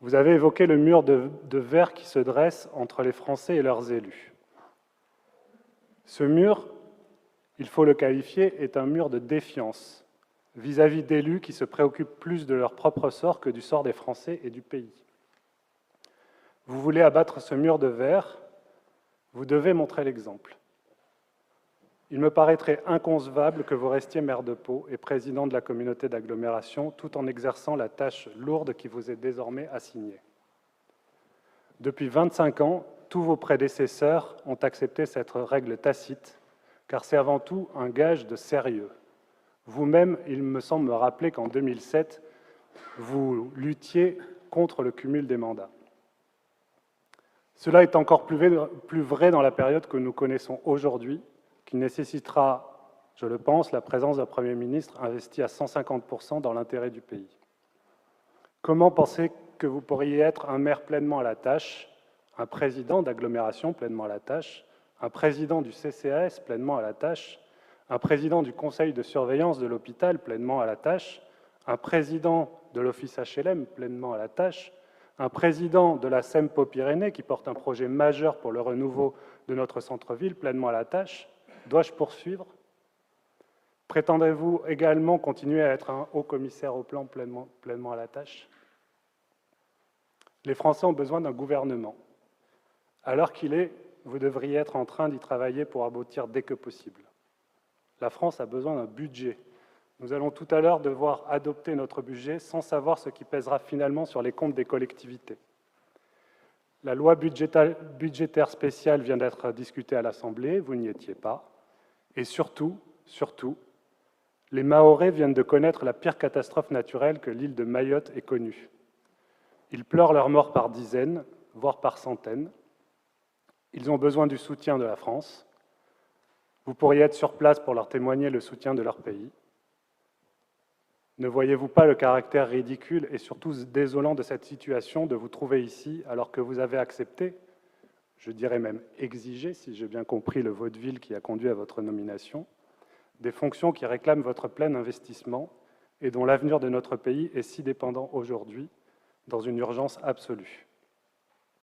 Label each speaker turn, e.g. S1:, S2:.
S1: Vous avez évoqué le mur de verre qui se dresse entre les Français et leurs élus. Ce mur, il faut le qualifier, est un mur de défiance vis-à-vis d'élus qui se préoccupent plus de leur propre sort que du sort des Français et du pays. Vous voulez abattre ce mur de verre, vous devez montrer l'exemple. Il me paraîtrait inconcevable que vous restiez maire de Pau et président de la communauté d'agglomération tout en exerçant la tâche lourde qui vous est désormais assignée. Depuis 25 ans, tous vos prédécesseurs ont accepté cette règle tacite, car c'est avant tout un gage de sérieux. Vous-même, il me semble me rappeler qu'en 2007, vous luttiez contre le cumul des mandats. Cela est encore plus vrai dans la période que nous connaissons aujourd'hui, qui nécessitera, je le pense, la présence d'un Premier ministre investi à 150% dans l'intérêt du pays. Comment pensez que vous pourriez être un maire pleinement à la tâche, un président d'agglomération pleinement à la tâche, un président du CCAS pleinement à la tâche, un président du conseil de surveillance de l'hôpital pleinement à la tâche, un président de l'office HLM pleinement à la tâche, un président de la SEM-Pau-Pyrénées qui porte un projet majeur pour le renouveau de notre centre-ville pleinement à la tâche? Dois-je poursuivre? Prétendez-vous également continuer à être un haut commissaire au plan pleinement à la tâche? Les Français ont besoin d'un gouvernement. À l'heure qu'il est, vous devriez être en train d'y travailler pour aboutir dès que possible. La France a besoin d'un budget. Nous allons tout à l'heure devoir adopter notre budget sans savoir ce qui pèsera finalement sur les comptes des collectivités. La loi budgétaire spéciale vient d'être discutée à l'Assemblée, vous n'y étiez pas. Et surtout, les Mahorais viennent de connaître la pire catastrophe naturelle que l'île de Mayotte ait connue. Ils pleurent leur mort par dizaines, voire par centaines. Ils ont besoin du soutien de la France. Vous pourriez être sur place pour leur témoigner le soutien de leur pays. Ne voyez-vous pas le caractère ridicule et surtout désolant de cette situation de vous trouver ici alors que vous avez accepté, je dirais même exigé, si j'ai bien compris le vaudeville qui a conduit à votre nomination, des fonctions qui réclament votre plein investissement et dont l'avenir de notre pays est si dépendant aujourd'hui, dans une urgence absolue.